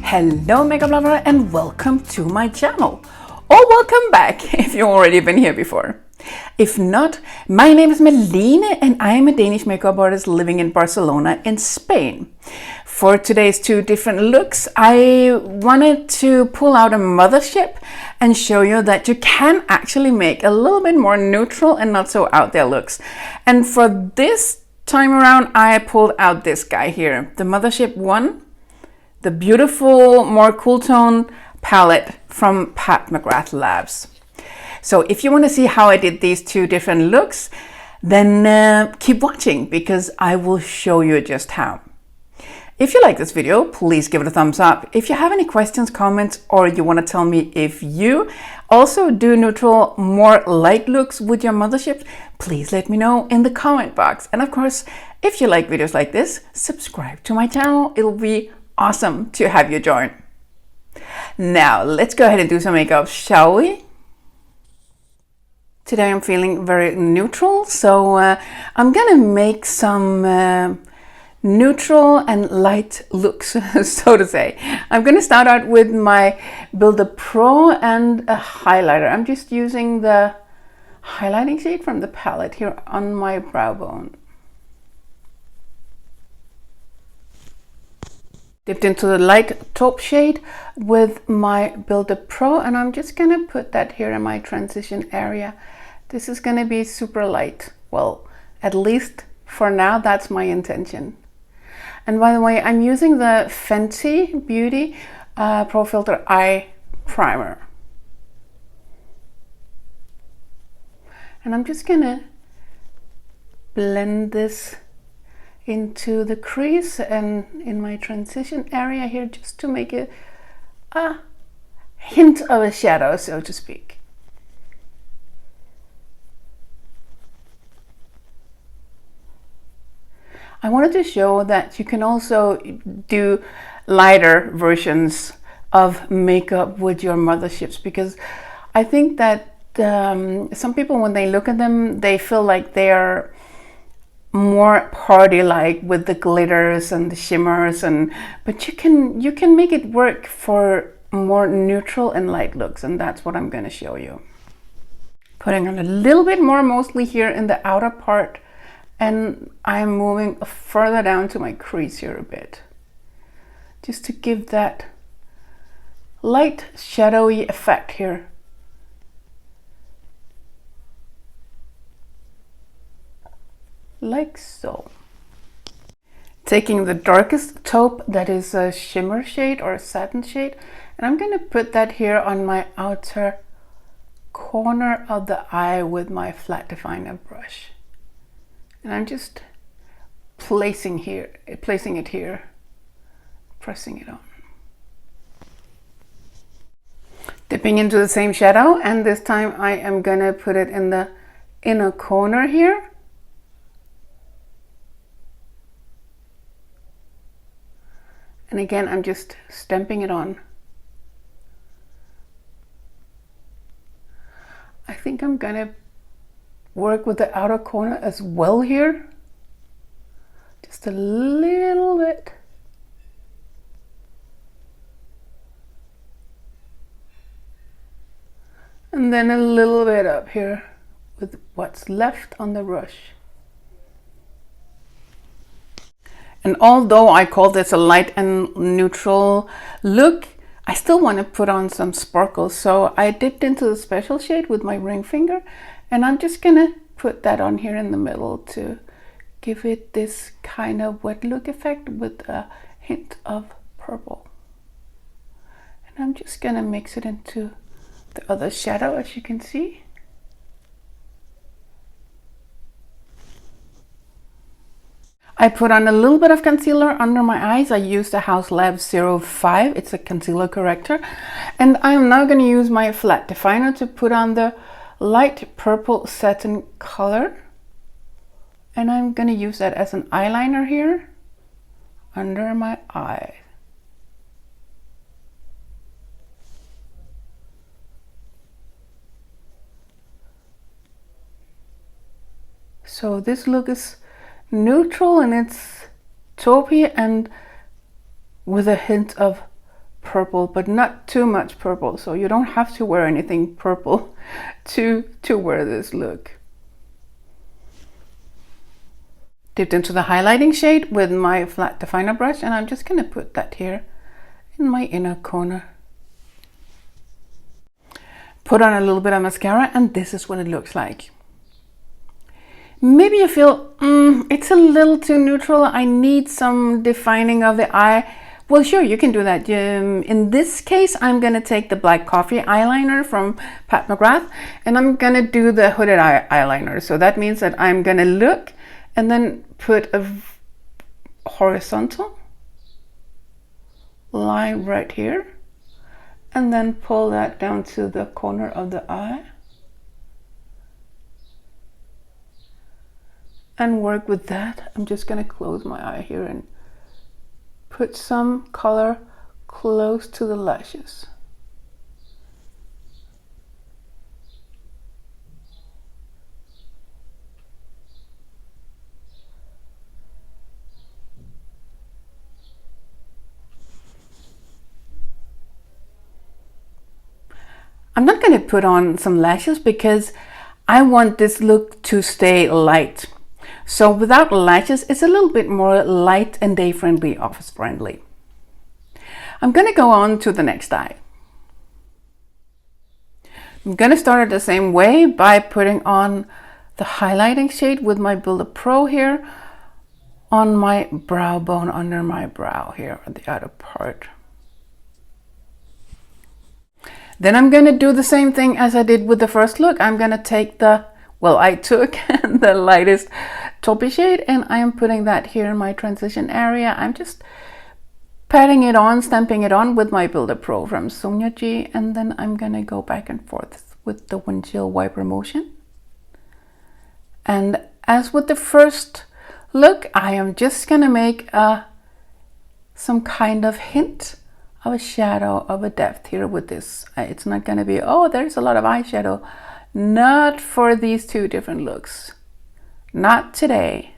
Hello makeup lover and welcome to my channel, or welcome back if you've already been here before. If not, my name is Malene and I am a Danish makeup artist living in Barcelona in Spain. For today's two different looks, I wanted to pull out a Mothership and show you that you can actually make a little bit more neutral and not so out there looks. And for this time around, I pulled out this guy here, the Mothership I, the beautiful, more cool tone palette from Pat McGrath Labs. So if you want to see how I did these two different looks, then keep watching because I will show you just how. If you like this video, please give it a thumbs up. If you have any questions, comments, or you want to tell me if you also do neutral, more light looks with your Mothership, please let me know in the comment box. And of course, if you like videos like this, subscribe to my channel. It'll be awesome to have you join. Now, let's go ahead and do some makeup, shall we? Today I'm feeling very neutral, so I'm gonna make some neutral and light looks, so to say. I'm gonna start out with my Builder Pro and a highlighter. I'm just using the highlighting shade from the palette here on my brow bone. Dipped into the light taupe shade with my Builder Pro, and I'm just gonna put that here in my transition area. This is gonna be super light. Well, at least for now, that's my intention. And by the way, I'm using the Fenty Beauty Pro Filter Eye Primer. And I'm just gonna blend this into the crease and in my transition area here, just to make it a hint of a shadow, so to speak. I wanted to show that you can also do lighter versions of makeup with your Motherships, because I think that some people, when they look at them, they feel like they're more party-like with the glitters and the shimmers, but you can make it work for more neutral and light looks, and that's what I'm going to show you. Putting on a little bit more, mostly here in the outer part, and I'm moving further down to my crease here a bit, just to give that light shadowy effect here. Like so. Taking the darkest taupe, that is a shimmer shade or a satin shade, and I'm going to put that here on my outer corner of the eye with my flat definer brush. And I'm just placing it here, pressing it on. Dipping into the same shadow, and this time I am going to put it in the inner corner here. And again, I'm just stamping it on. I think I'm gonna work with the outer corner as well here. Just a little bit. And then a little bit up here with what's left on the brush. And although I call this a light and neutral look, I still want to put on some sparkles. So I dipped into the special shade with my ring finger, and I'm just gonna put that on here in the middle to give it this kind of wet look effect with a hint of purple. And I'm just gonna mix it into the other shadow, as you can see. I put on a little bit of concealer under my eyes. I used the House Lab 05. It's a concealer corrector. And I'm now going to use my flat definer to put on the light purple satin color. And I'm going to use that as an eyeliner here under my eye. So this look is neutral and it's taupey and with a hint of purple, but not too much purple. So you don't have to wear anything purple to wear this look. Dipped into the highlighting shade with my flat definer brush, and I'm just going to put that here in my inner corner. Put on a little bit of mascara, and this is what it looks like. Maybe you feel it's a little too neutral. I need some defining of the eye. Well, sure, you can do that. In this case, I'm going to take the Black Coffee eyeliner from Pat McGrath, and I'm going to do the hooded eyeliner. So that means that I'm going to look and then put a horizontal line right here, and then pull that down to the corner of the eye. And work with that. I'm just going to close my eye here and put some color close to the lashes. I'm not going to put on some lashes because I want this look to stay light. So without lashes, it's a little bit more light and day-friendly, office-friendly. I'm going to go on to the next eye. I'm going to start it the same way by putting on the highlighting shade with my Builder Pro here on my brow bone under my brow here at the outer part. Then I'm going to do the same thing as I did with the first look. I'm going to take I took the lightest taupey shade, and I am putting that here in my transition area. I'm just patting it on, stamping it on with my Builder Pro from Sonia G, and then I'm going to go back and forth with the windshield wiper motion. And as with the first look, I am just going to make some kind of hint of a shadow of a depth here with this. It's not going to be, oh, there's a lot of eyeshadow. Not for these two different looks. Not today.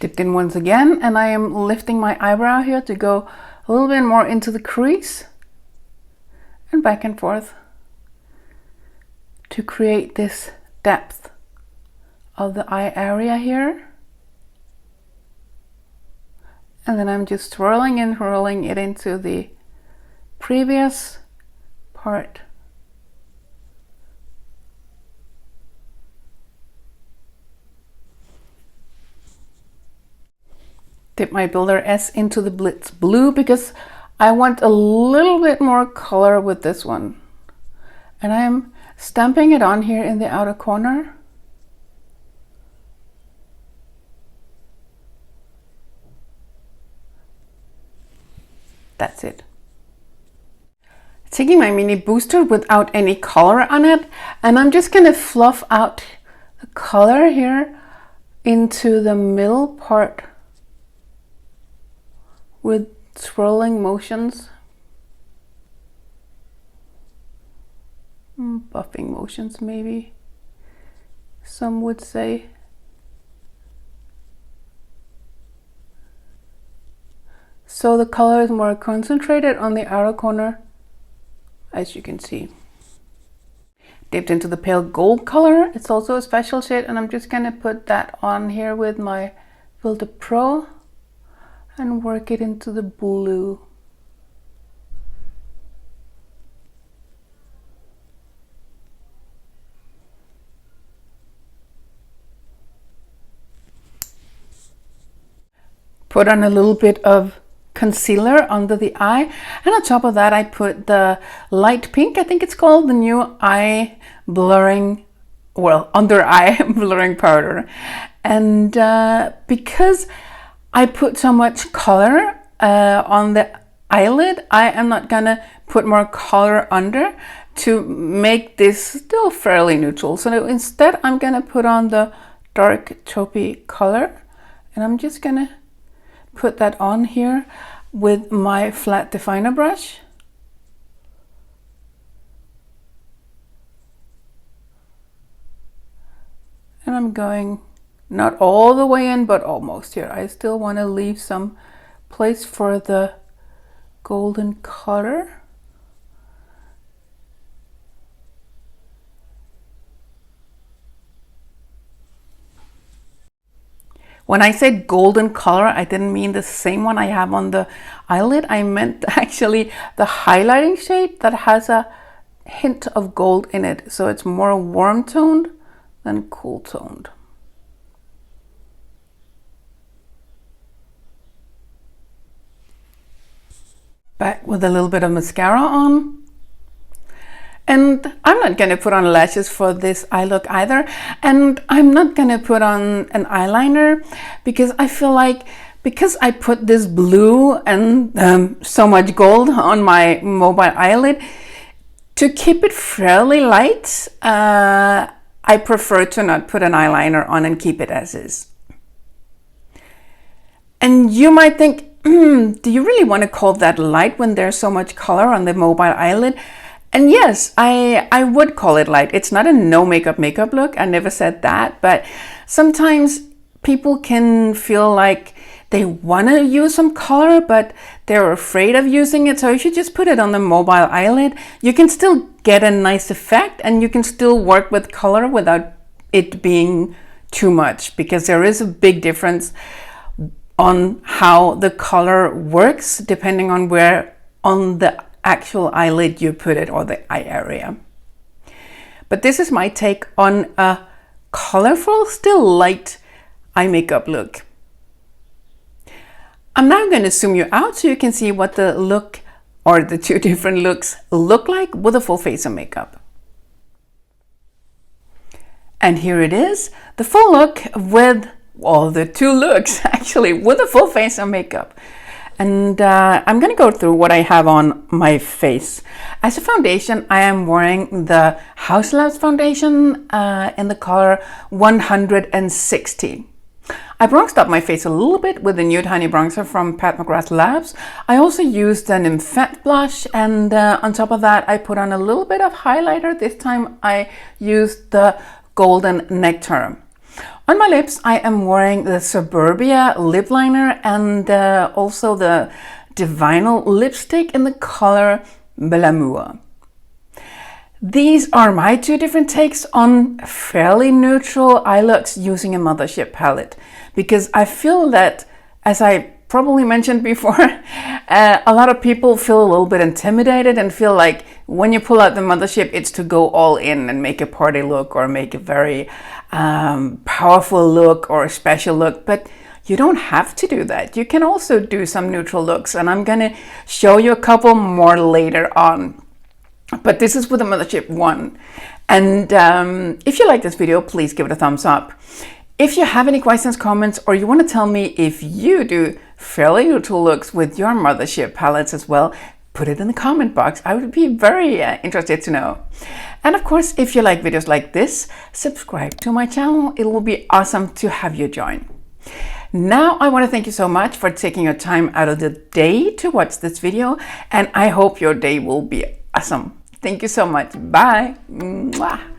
Dipped in once again, and I am lifting my eyebrow here to go a little bit more into the crease and back and forth to create this depth of the eye area here. And then I'm just swirling and rolling it into the previous part. Dip my Builder S into the Blitz Blue because I want a little bit more color with this one. And I'm stamping it on here in the outer corner. That's it. Taking my mini booster without any color on it, and I'm just going to fluff out the color here into the middle part with swirling motions, buffing motions maybe some would say. So the color is more concentrated on the outer corner, as you can see. Dipped into the pale gold color. It's also a special shade, and I'm just going to put that on here with my Builder Pro and work it into the blue. Put on a little bit of concealer under the eye, and on top of that I put the light pink, I think it's called, the new eye blurring, well, under eye blurring powder. And because I put so much color on the eyelid, I am not gonna put more color under to make this still fairly neutral. So instead I'm gonna put on the dark taupey color, and I'm just gonna put that on here. with my flat definer brush. And I'm going not all the way in, but almost here. I still want to leave some place for the golden color. When I said golden color, I didn't mean the same one I have on the eyelid. I meant actually the highlighting shade that has a hint of gold in it. So it's more warm toned than cool toned. Back with a little bit of mascara on. And I'm not going to put on lashes for this eye look either. And I'm not going to put on an eyeliner because I feel like because I put this blue and so much gold on my mobile eyelid, to keep it fairly light, I prefer to not put an eyeliner on and keep it as is. And you might think, do you really want to call that light when there's so much color on the mobile eyelid? And yes, I would call it light. It's not a no makeup look. I never said that, but sometimes people can feel like they want to use some color, but they're afraid of using it. So if you just put it on the mobile eyelid, you can still get a nice effect and you can still work with color without it being too much, because there is a big difference on how the color works depending on where on the actual eyelid you put it, or the eye area. But this is my take on a colorful, still light eye makeup look. I'm now going to zoom you out so you can see what the look, or the two different looks, look like with a full face of makeup. And here it is, the full look with, well, the two looks actually with a full face of makeup. And I'm going to go through what I have on my face. As a foundation, I am wearing the House Labs foundation in the color 160. I bronzed up my face a little bit with the Nude Honey bronzer from Pat McGrath Labs. I also used an Infant blush, and on top of that I put on a little bit of highlighter. This time I used the Golden Nectar. On my lips, I am wearing the Suburbia lip liner and also the Divinal lipstick in the color Blamour. These are my two different takes on fairly neutral eye looks using a Mothership palette, because I feel that, as I probably mentioned before, a lot of people feel a little bit intimidated and feel like when you pull out the Mothership, it's to go all in and make a party look or make a very powerful look or a special look. But you don't have to do that. You can also do some neutral looks, and I'm gonna show you a couple more later on. But this is with the Mothership 1. And if you like this video, please give it a thumbs up. If you have any questions, comments, or you want to tell me if you do fairly neutral looks with your Mothership palettes as well, put it in the comment box. I would be very interested to know. And of course, if you like videos like this, subscribe to my channel. It will be awesome to have you join. Now, I want to thank you so much for taking your time out of the day to watch this video, and I hope your day will be awesome. Thank you so much. Bye. Mwah.